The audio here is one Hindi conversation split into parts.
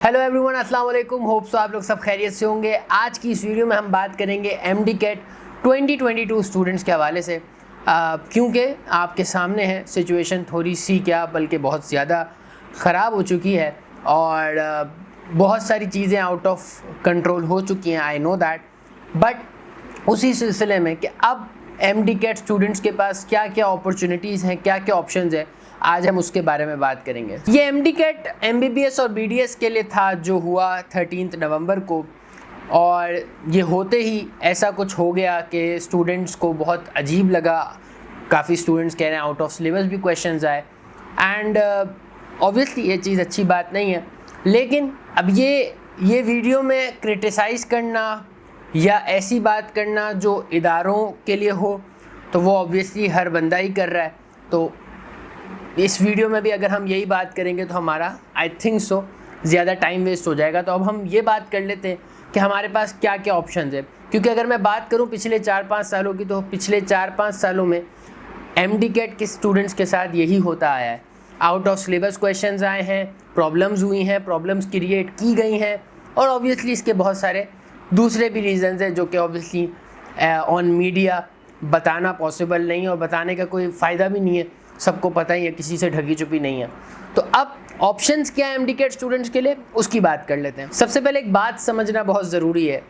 हेलो एवरीवन, अस्सलाम वालेकुम। होप सो आप लोग सब खैरियत से होंगे। आज की इस वीडियो में हम बात करेंगे एमडी कैट 2022 स्टूडेंट्स के हवाले से, क्योंकि आपके सामने है सिचुएशन थोड़ी सी क्या बल्कि बहुत ज़्यादा ख़राब हो चुकी है और बहुत सारी चीज़ें आउट ऑफ कंट्रोल हो चुकी हैं। आई नो दैट, बट उसी सिलसिले में कि अब एमडी कैट स्टूडेंट्स के पास क्या क्या अपॉर्चुनिटीज़ हैं, क्या क्या ऑप्शंस हैं, आज हम उसके बारे में बात करेंगे। ये एमडी कैट एमबीबीएस और बीडीएस के लिए था जो हुआ 13 नवंबर को, और ये होते ही ऐसा कुछ हो गया कि स्टूडेंट्स को बहुत अजीब लगा। काफ़ी स्टूडेंट्स कह रहे हैं आउट ऑफ सिलेबस भी क्वेश्चंस आए, एंड ऑब्वियसली ये चीज़ अच्छी बात नहीं है। लेकिन अब ये वीडियो में क्रिटिसाइज़ करना या ऐसी बात करना जो इदारों के लिए हो, तो वो ऑब्वियसली हर बंदा ही कर रहा है। तो इस वीडियो में भी अगर हम यही बात करेंगे तो हमारा आई थिंक सो ज़्यादा टाइम वेस्ट हो जाएगा। तो अब हम ये बात कर लेते हैं कि हमारे पास क्या क्या ऑप्शंस है, क्योंकि अगर मैं बात करूं पिछले 4-5 सालों की, तो पिछले 4-5 सालों में एमडी कैट के स्टूडेंट्स के साथ यही होता आया है। आउट ऑफ सिलेबस क्वेश्चंस आए हैं, प्रॉब्लम्स हुई हैं, प्रॉब्लम्स क्रिएट की गई हैं, और ऑब्वियसली इसके बहुत सारे दूसरे भी रीज़न्स हैं जो कि ऑब्वियसली ऑन मीडिया बताना पॉसिबल नहीं है और बताने का कोई फ़ायदा भी नहीं है। सबको पता ही है, किसी से ढकी चुपी नहीं है। तो अब ऑप्शंस क्या है एमडी कैट स्टूडेंट्स के लिए, उसकी बात कर लेते हैं। सबसे पहले एक बात समझना बहुत ज़रूरी है,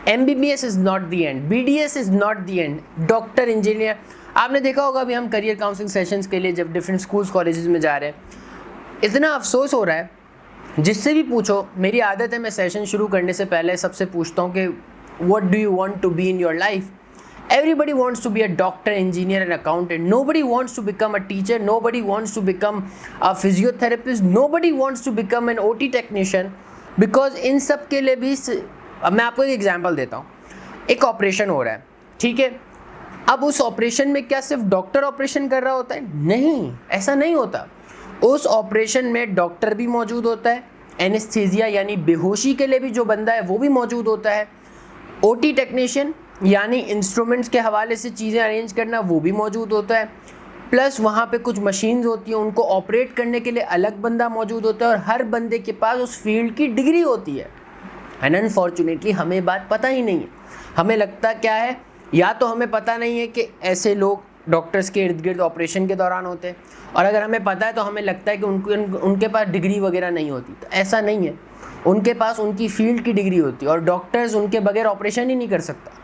MBBS is not the end, BDS is not the end. Doctor, engineer, आपने देखा होगा अभी हम करियर काउंसलिंग सेशंस के लिए जब डिफरेंट स्कूल्स कॉलेजेस में जा रहे हैं, इतना अफसोस हो रहा है। जिससे भी पूछो, मेरी आदत है मैं सेशन शुरू करने से पहले सबसे पूछता हूँ कि what do you want to be in your life. Everybody wants to be a doctor, engineer and accountant. Nobody wants to become a teacher. Nobody wants to become a physiotherapist. Nobody wants to become an OT technician. Because इन सब के लिए भी, अब मैं आपको एक एग्जांपल देता हूँ। एक ऑपरेशन हो रहा है, ठीक है। अब उस ऑपरेशन में क्या सिर्फ डॉक्टर ऑपरेशन कर रहा होता है? नहीं, ऐसा नहीं होता। उस ऑपरेशन में डॉक्टर भी मौजूद होता है, एनेस्थीसिया यानी बेहोशी के लिए भी जो बंदा है वो भी मौजूद होता है, OT टेक्नीशियन यानी इंस्ट्रूमेंट्स के हवाले से चीज़ें अरेंज करना वो भी मौजूद होता है, प्लस वहाँ पे कुछ मशीन्स होती हैं, उनको ऑपरेट करने के लिए अलग बंदा मौजूद होता है, और हर बंदे के पास उस फील्ड की डिग्री होती है। एंड अनफॉर्चुनेटली हमें बात पता ही नहीं है। हमें लगता क्या है, या तो हमें पता नहीं है कि ऐसे लोग डॉक्टर्स के इर्द गिर्द ऑपरेशन के दौरान होते हैं, और अगर हमें पता है तो हमें लगता है कि उनके पास डिग्री वगैरह नहीं होती। तो ऐसा नहीं है, उनके पास उनकी फील्ड की डिग्री होती है, और डॉक्टर्स उनके बगैर ऑपरेशन ही नहीं कर सकता।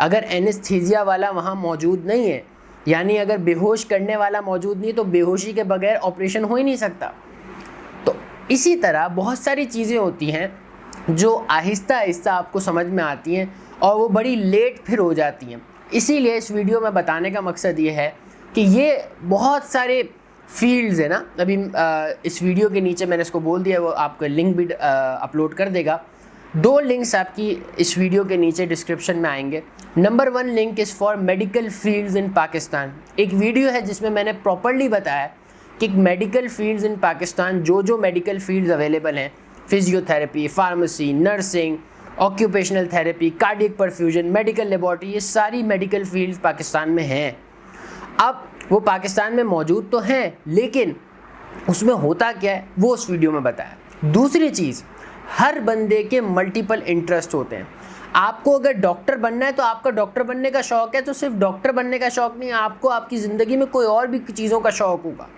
अगर एनेस्थीसिया वाला वहाँ मौजूद नहीं है, यानी अगर बेहोश करने वाला मौजूद नहीं, तो बेहोशी के बगैर ऑपरेशन हो ही नहीं सकता। तो इसी तरह बहुत सारी चीज़ें होती हैं जो आहिस्ता आहिस्ता आपको समझ में आती हैं और वो बड़ी लेट फिर हो जाती हैं। इसीलिए इस वीडियो में बताने का मकसद ये है कि ये बहुत सारे फील्ड्स है ना। अभी इस वीडियो के नीचे मैंने इसको बोल दिया, वो आपको लिंक भी अपलोड कर देगा। 2 लिंक्स आपकी इस वीडियो के नीचे डिस्क्रिप्शन में आएंगे। Number 1 link is for medical fields in Pakistan. एक वीडियो है जिसमें मैंने प्रॉपर्ली बताया कि मेडिकल फील्ड्स इन पाकिस्तान, जो मेडिकल फील्ड्स अवेलेबल हैं, physiotherapy, pharmacy, nursing, occupational therapy, cardiac perfusion, medical laboratory, ये सारी मेडिकल फील्ड्स पाकिस्तान में हैं। अब वो पाकिस्तान में मौजूद तो हैं, लेकिन उसमें होता क्या है वो उस वीडियो में बताया। दूसरी चीज़, हर बंदे के मल्टीपल इंटरेस्ट होते हैं। आपको अगर डॉक्टर बनना है तो आपका डॉक्टर बनने का शौक़ है, तो सिर्फ डॉक्टर बनने का शौक़ नहीं, आपको आपकी ज़िंदगी में कोई और भी चीज़ों का शौक़ होगा,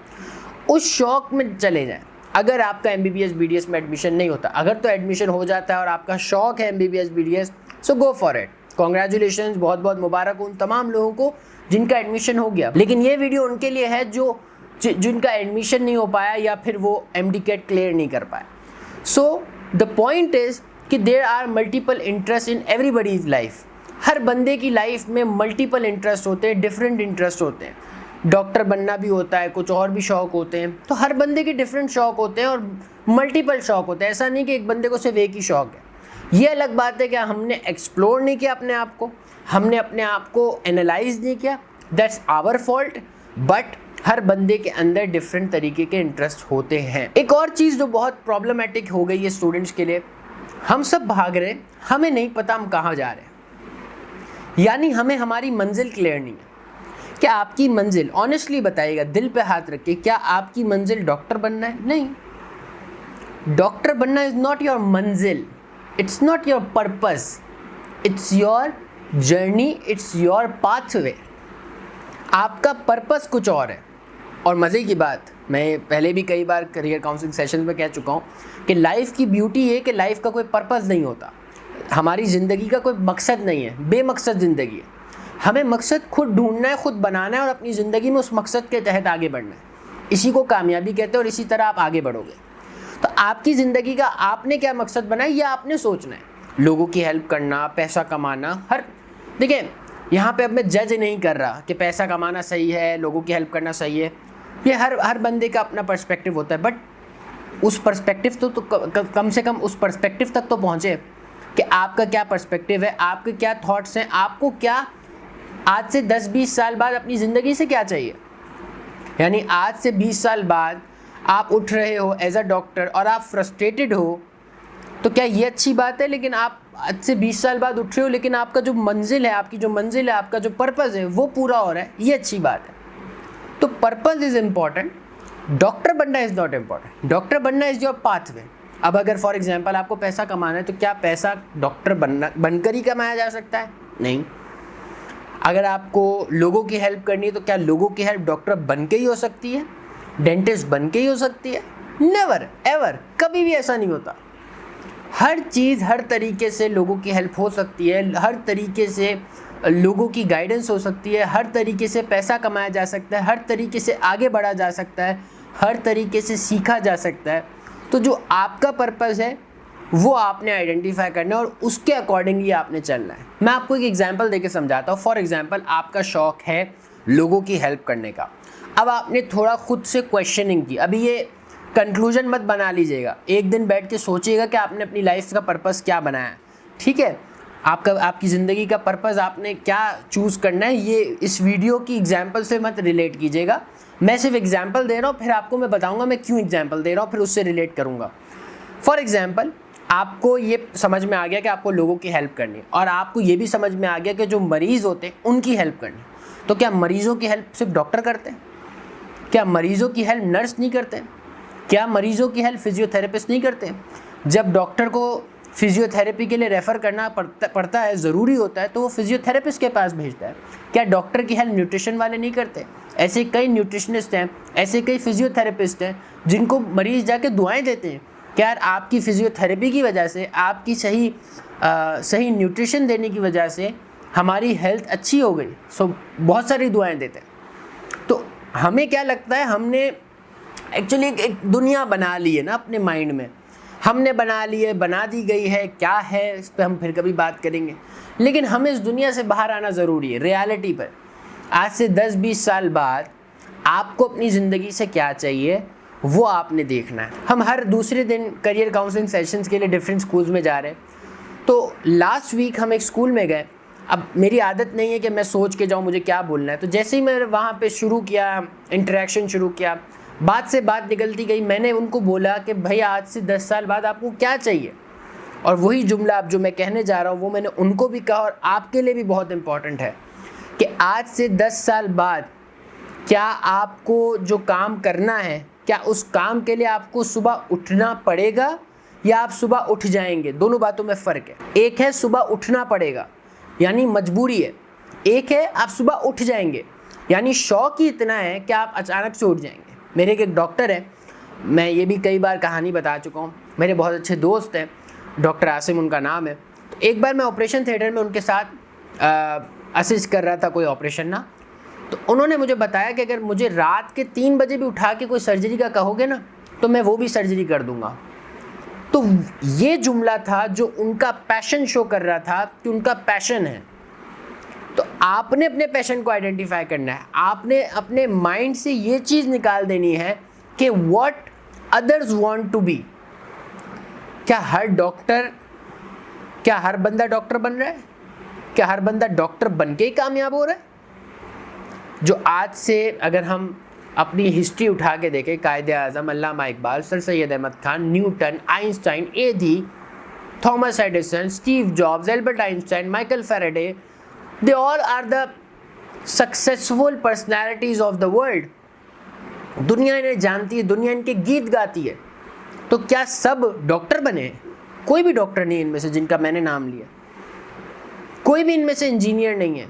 उस शौक़ में चले जाएं। अगर आपका एमबीबीएस बीडीएस में एडमिशन नहीं होता, अगर तो एडमिशन हो जाता है और आपका शौक़ है MBBS BDS, so go for it. Congratulation, बहुत बहुत मुबारक उन तमाम लोगों को जिनका एडमिशन हो गया। लेकिन ये वीडियो उनके लिए है जिनका एडमिशन नहीं हो पाया या फिर वो एमडी कैट क्लियर नहीं कर पाया। सो द पॉइंट इज़ कि there are multiple interest in everybody's life. हर बंदे की लाइफ में मल्टीपल इंटरेस्ट होते हैं, डिफरेंट इंटरेस्ट होते हैं। डॉक्टर बनना भी होता है, कुछ और भी शौक़ होते हैं। तो हर बंदे के डिफरेंट शौक़ होते हैं और मल्टीपल शौक़ होते हैं। ऐसा नहीं कि एक बंदे को सिर्फ एक ही शौक़ है। ये अलग बात है कि हमने एक्सप्लोर नहीं किया अपने आप को, हमने अपने आप को एनालाइज नहीं किया, दैट्स आवर फॉल्ट। बट हर बंदे के अंदर डिफरेंट तरीके के इंटरेस्ट होते हैं। एक और चीज़ जो बहुत प्रॉब्लमेटिक हो गई है स्टूडेंट्स के लिए, हम सब भाग रहे हैं, हमें नहीं पता हम कहाँ जा रहे हैं, यानी हमें हमारी मंजिल क्लियर नहीं है। क्या आपकी मंजिल, ऑनेस्टली बताइएगा, दिल पे हाथ रख के, क्या आपकी मंजिल डॉक्टर बनना है? नहीं। डॉक्टर बनना इज़ नॉट योर मंजिल, it's not your purpose, it's your journey, it's your pathway. आपका पर्पस कुछ और है। और मज़े की बात, मैं पहले भी कई बार करियर काउंसलिंग सेशन में कह चुका हूँ कि लाइफ की ब्यूटी ये कि लाइफ का कोई पर्पस नहीं होता, हमारी ज़िंदगी का कोई मकसद नहीं है, बेमकसद ज़िंदगी है। हमें मकसद खुद ढूंढना है, खुद बनाना है और अपनी ज़िंदगी में उस मकसद के तहत आगे बढ़ना है। इसी को कामयाबी कहते हैं और इसी तरह आप आगे बढ़ोगे। तो आपकी ज़िंदगी का आपने क्या मकसद बनाया ये आपने सोचना है। लोगों की हेल्प करना, पैसा कमाना, देखिए यहाँ पे अब मैं जज नहीं कर रहा कि पैसा कमाना सही है, लोगों की हेल्प करना सही है, ये हर बंदे का अपना पर्सपेक्टिव होता है। बट उस पर्सपेक्टिव तो कम से कम उस पर्सपेक्टिव तक तो पहुँचे कि आपका क्या पर्सपेक्टिव है, आपके क्या थॉट्स हैं, आपको क्या आज से 10-20 साल बाद अपनी ज़िंदगी से क्या चाहिए। यानी आज से 20 साल बाद आप उठ रहे हो एज अ डॉक्टर और आप फ्रस्ट्रेटेड हो, तो क्या ये अच्छी बात है? लेकिन आप आज से 20 साल बाद उठ रहे हो लेकिन आपका जो मंजिल है, आपकी जो मंजिल है, आपका जो पर्पज़ है वो पूरा हो रहा है, ये अच्छी बात है। तो पर्पज़ इज़ इम्पॉर्टेंट, डॉक्टर बनना इज़ नॉट इम्पॉर्टेंट। डॉक्टर बनना इज़ योर पाथवे। अब अगर फॉर एग्जांपल आपको पैसा कमाना है तो क्या पैसा डॉक्टर बनकर ही कमाया जा सकता है? नहीं। अगर आपको लोगों की हेल्प करनी है तो क्या लोगों की हेल्प डॉक्टर बन के ही हो सकती है, डेंटिस्ट बन के ही हो सकती है? नेवर एवर, कभी भी ऐसा नहीं होता। हर चीज़ हर तरीके से लोगों की हेल्प हो सकती है, हर तरीके से लोगों की गाइडेंस हो सकती है, हर तरीके से पैसा कमाया जा सकता है, हर तरीके से आगे बढ़ा जा सकता है, हर तरीके से सीखा जा सकता है। तो जो आपका पर्पज़ है वो आपने आइडेंटिफाई करना है और उसके अकॉर्डिंगली आपने चलना है। मैं आपको एक एग्जांपल देके समझाता हूँ। फॉर एग्जांपल आपका शौक़ है लोगों की हेल्प करने का। अब आपने थोड़ा खुद से क्वेश्चनिंग की। अभी ये कंक्लूजन मत बना लीजिएगा, एक दिन बैठ के सोचिएगा कि आपने अपनी लाइफ का पर्पस क्या बनाया है। ठीक है, आपकी ज़िंदगी का पर्पस आपने क्या चूज़ करना है, ये इस वीडियो की एग्जांपल से मत रिलेट कीजिएगा। मैं सिर्फ एग्जांपल दे रहा हूँ, फिर आपको मैं बताऊँगा मैं क्यों एग्जांपल दे रहा हूँ, फिर उससे रिलेट करूँगा। फॉर एग्जांपल आपको ये समझ में आ गया कि आपको लोगों की हेल्प करनी है और आपको ये भी समझ में आ गया कि जो मरीज़ होते हैं उनकी हेल्प करनी। तो क्या मरीज़ों की हेल्प सिर्फ डॉक्टर करते हैं? क्या मरीज़ों की हेल्प नर्स नहीं करते? क्या मरीज़ों की हेल्प फिजियोथेरेपिस्ट नहीं करते? जब डॉक्टर को फिजियोथेरेपी के लिए रेफ़र करना पड़ता है, ज़रूरी होता है, तो वो फिजियोथेरेपिस्ट के पास भेजता है। क्या डॉक्टर की हेल्प न्यूट्रिशन वाले नहीं करते? ऐसे कई न्यूट्रिशनिस्ट हैं, ऐसे कई फिजियोथेरेपिस्ट हैं जिनको मरीज़ जाके दुआएं देते हैं। क्या यार आपकी फिजियोथेरेपी की वजह से, आपकी सही न्यूट्रिशन देने की वजह से हमारी हेल्थ अच्छी हो गई। सो बहुत सारी दुआएं देते हैं। तो हमें क्या लगता है, हमने एक्चुअली एक दुनिया बना ली है ना अपने माइंड में, हमने बना ली है, बना दी गई है, क्या है इस पर हम फिर कभी बात करेंगे। लेकिन हमें इस दुनिया से बाहर आना ज़रूरी है, रियलिटी पर। आज से 10-20 साल बाद आपको अपनी ज़िंदगी से क्या चाहिए वो आपने देखना है। हम हर दूसरे दिन करियर काउंसलिंग सेशंस के लिए डिफरेंट स्कूल्स में जा रहे हैं। तो लास्ट वीक हम एक स्कूल में गए। अब मेरी आदत नहीं है कि मैं सोच के जाऊँ मुझे क्या बोलना है, तो जैसे ही मैं वहाँ पे शुरू किया, इंटरेक्शन शुरू किया, बात से बात निकलती गई। मैंने उनको बोला कि भैया आज से 10 साल बाद आपको क्या चाहिए, और वही जुमला अब जो मैं कहने जा रहा हूँ वो मैंने उनको भी कहा और आपके लिए भी बहुत इम्पॉर्टेंट है कि आज से 10 साल बाद क्या आपको जो काम करना है, क्या उस काम के लिए आपको सुबह उठना पड़ेगा या आप सुबह उठ जाएंगे? दोनों बातों में फ़र्क है। एक है सुबह उठना पड़ेगा यानी मजबूरी है, एक है आप सुबह उठ जाएंगे यानी शौक ही इतना है कि आप अचानक से उठ जाएंगे। मेरे एक डॉक्टर हैं, मैं ये भी कई बार कहानी बता चुका हूँ, मेरे बहुत अच्छे दोस्त हैं, डॉक्टर आसिम उनका नाम है। तो एक बार मैं ऑपरेशन थिएटर में उनके साथ असिस्ट कर रहा था कोई ऑपरेशन ना, तो उन्होंने मुझे बताया कि अगर मुझे रात के 3 बजे भी उठा के कोई सर्जरी का कहोगे ना तो मैं वो भी सर्जरी कर दूंगा। तो ये जुमला था जो उनका पैशन शो कर रहा था कि उनका पैशन है। तो आपने अपने पैशन को आइडेंटिफाई करना है, आपने अपने माइंड से ये चीज़ निकाल देनी है कि what others want to be. क्या हर बंदा डॉक्टर बन रहा है? क्या हर बंदा डॉक्टर बन के ही कामयाब हो रहा है? जो आज से अगर हम अपनी हिस्ट्री उठा के देखें, Quaid-e Azam, Allama Iqbal, Sir Syed Ahmed Khan, Newton, Einstein, एडी, Thomas Edison, Steve Jobs, Albert Einstein, Michael Faraday, they all are the successful personalities of the world। दुनिया इन्हें जानती है, दुनिया इनके गीत गाती है। तो क्या सब डॉक्टर बने? कोई भी डॉक्टर नहीं इनमें से जिनका मैंने नाम लिया, कोई भी इनमें से इंजीनियर नहीं है।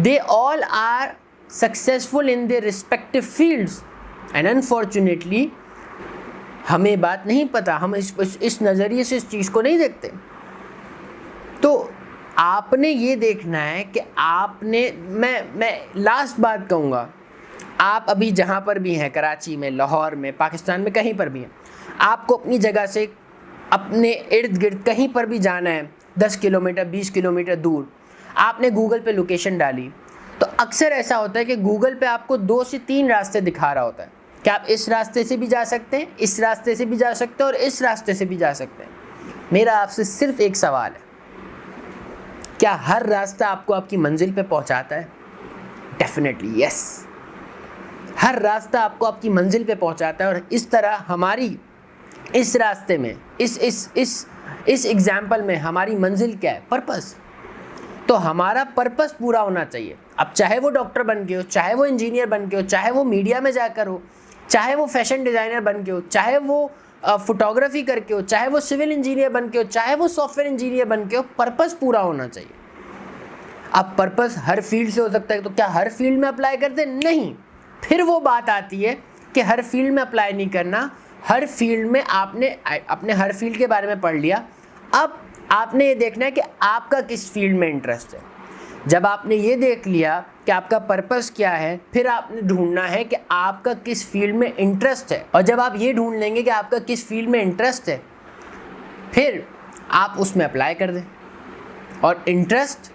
They all are successful in their respective fields and unfortunately हमें बात नहीं पता, हम इस नज़रिए से इस चीज़ को नहीं देखते। तो आपने ये देखना है कि आपने, मैं लास्ट बात कहूँगा, आप अभी जहाँ पर भी हैं, कराची में, लाहौर में, पाकिस्तान में, कहीं पर भी हैं, आपको अपनी जगह से अपने इर्द गिर्द कहीं पर भी जाना है, 10 किलोमीटर 20 किलोमीटर दूर, आपने गूगल पे लोकेशन डाली, तो अक्सर ऐसा होता है कि गूगल पे आपको 2 से 3 रास्ते दिखा रहा होता है कि आप इस रास्ते से भी जा सकते हैं, इस रास्ते से भी जा सकते हैं और इस रास्ते से भी जा सकते हैं। मेरा आपसे सिर्फ एक सवाल है, क्या हर रास्ता आपको आपकी मंजिल पे पहुंचाता है? डेफिनेटली यस, हर रास्ता आपको आपकी मंजिल पे पहुंचाता है। और इस तरह हमारी इस रास्ते में, इस एग्जाम्पल में हमारी मंजिल क्या है? पर्पस। तो हमारा पर्पस पूरा होना चाहिए। अब चाहे वो डॉक्टर बन के हो, चाहे वो इंजीनियर बन के हो, चाहे वो मीडिया में जाकर हो, चाहे वो फैशन डिज़ाइनर बन के हो, चाहे वो फोटोग्राफी करके हो, चाहे वो सिविल इंजीनियर बन के हो, चाहे वो सॉफ्टवेयर इंजीनियर बन के हो, पर्पस पूरा होना चाहिए। अब पर्पस हर फील्ड से हो सकता है, तो क्या हर फील्ड में अप्लाई करते? नहीं। फिर वो बात आती है कि हर फील्ड में अप्लाई नहीं करना, हर फील्ड में आपने हर फील्ड के बारे में पढ़ लिया, अब आपने ये देखना है कि आपका किस फील्ड में इंटरेस्ट है। जब आपने ये देख लिया कि आपका पर्पस क्या है, फिर आपने ढूंढना है कि आपका किस फील्ड में इंटरेस्ट है। और जब आप ये ढूंढ लेंगे कि आपका किस फील्ड में इंटरेस्ट है, फिर आप उसमें अप्लाई कर दें। और इंटरेस्ट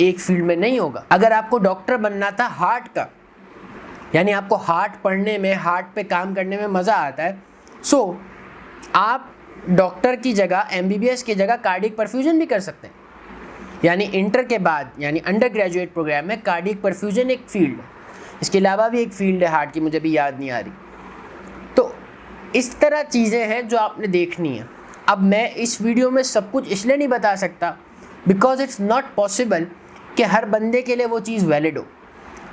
एक फील्ड में नहीं होगा। अगर आपको डॉक्टर बनना था हार्ट का, यानी आपको हार्ट पढ़ने में, हार्ट पे काम करने में मज़ा आता है, सो आप डॉक्टर की जगह, MBBS की जगह कार्डियक परफ्यूजन भी कर सकते हैं। यानी इंटर के बाद, यानी अंडर ग्रेजुएट प्रोग्राम में कार्डियक परफ्यूजन एक फील्ड है। इसके अलावा भी एक फील्ड है हार्ट की, मुझे भी याद नहीं आ रही। तो इस तरह चीज़ें हैं जो आपने देखनी है। अब मैं इस वीडियो में सब कुछ इसलिए नहीं बता सकता बिकॉज इट्स नॉट पॉसिबल कि हर बंदे के लिए वो चीज़ वैलिड हो।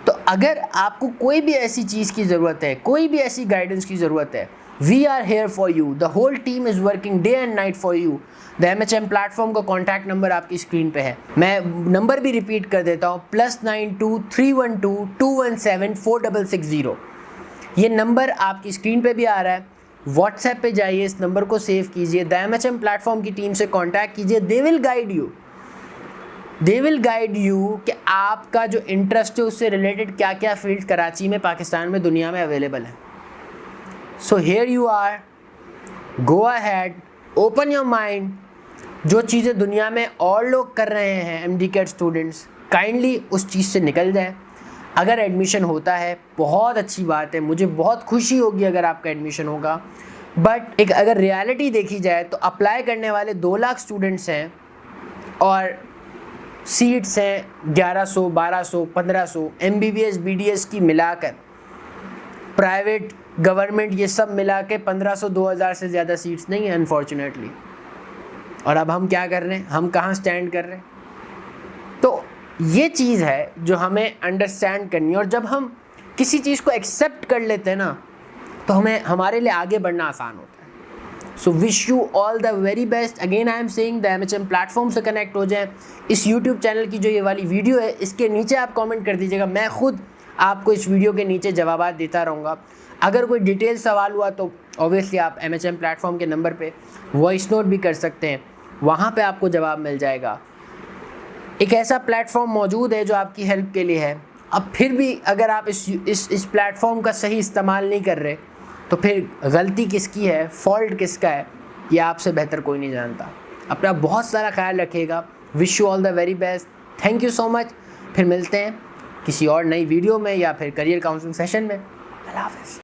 तो अगर आपको कोई भी ऐसी चीज़ की ज़रूरत है, कोई भी ऐसी गाइडेंस की ज़रूरत है, we are here for you, the whole team is working day and night for you. The MHM platform का कॉन्टैक्ट नंबर आपकी स्क्रीन पे है। मैं नंबर भी रिपीट कर देता हूँ, +92 312 217 4660। ये नंबर आपकी स्क्रीन पे भी आ रहा है। व्हाट्सएप पे जाइए, इस नंबर को सेव कीजिए, द MHM प्लेटफॉर्म की टीम से कॉन्टैक्ट कीजिए। दे विल गाइड यू कि आपका जो इंटरेस्ट है उससे रिलेटेड क्या क्या फील्ड कराची में, पाकिस्तान में, दुनिया में अवेलेबल है। So here you are, go ahead, open your mind. जो चीज़ें दुनिया में और लोग कर रहे हैं MDCAT स्टूडेंट्स, काइंडली उस चीज़ से निकल जाए। अगर एडमिशन होता है बहुत अच्छी बात है, मुझे बहुत खुशी होगी अगर आपका एडमिशन होगा। बट एक अगर रियलिटी देखी जाए तो अप्लाई करने वाले 2 लाख स्टूडेंट्स हैं और सीट्स हैं 1100, 1200, 1500। MBBS BDS की मिलाकर, प्राइवेट गवर्नमेंट ये सब मिला के 1500 2000 से ज़्यादा सीट्स नहीं है अनफॉर्चुनेटली। और अब हम क्या कर रहे हैं, हम कहाँ स्टैंड कर रहे हैं? तो ये चीज़ है जो हमें अंडरस्टैंड करनी है। और जब हम किसी चीज़ को एक्सेप्ट कर लेते हैं ना, तो हमारे लिए आगे बढ़ना आसान होता है। So wish you all the very best. Again I am saying the MHM platform से कनेक्ट हो जाएं। इस YouTube चैनल की जो ये वाली वीडियो है, इसके नीचे आप कमेंट कर दीजिएगा, मैं खुद आपको इस वीडियो के नीचे जवाब देता रहूँगा। अगर कोई डिटेल सवाल हुआ तो ऑब्वियसली आप MHM प्लेटफॉर्म के नंबर पे वॉइस नोट भी कर सकते हैं, वहाँ पे आपको जवाब मिल जाएगा। एक ऐसा प्लेटफॉर्म मौजूद है जो आपकी हेल्प के लिए है। अब फिर भी अगर आप इस प्लेटफॉर्म का सही इस्तेमाल नहीं कर रहे, तो फिर गलती किसकी है, फॉल्ट किसका है, ये आपसे बेहतर कोई नहीं जानता। अपना बहुत सारा ख्याल रखिएगा। Wish you all the very best. Thank you so much. फिर मिलते हैं किसी और नई वीडियो में या फिर करियर काउंसलिंग सेशन में। अल्लाह हाफ़िज़।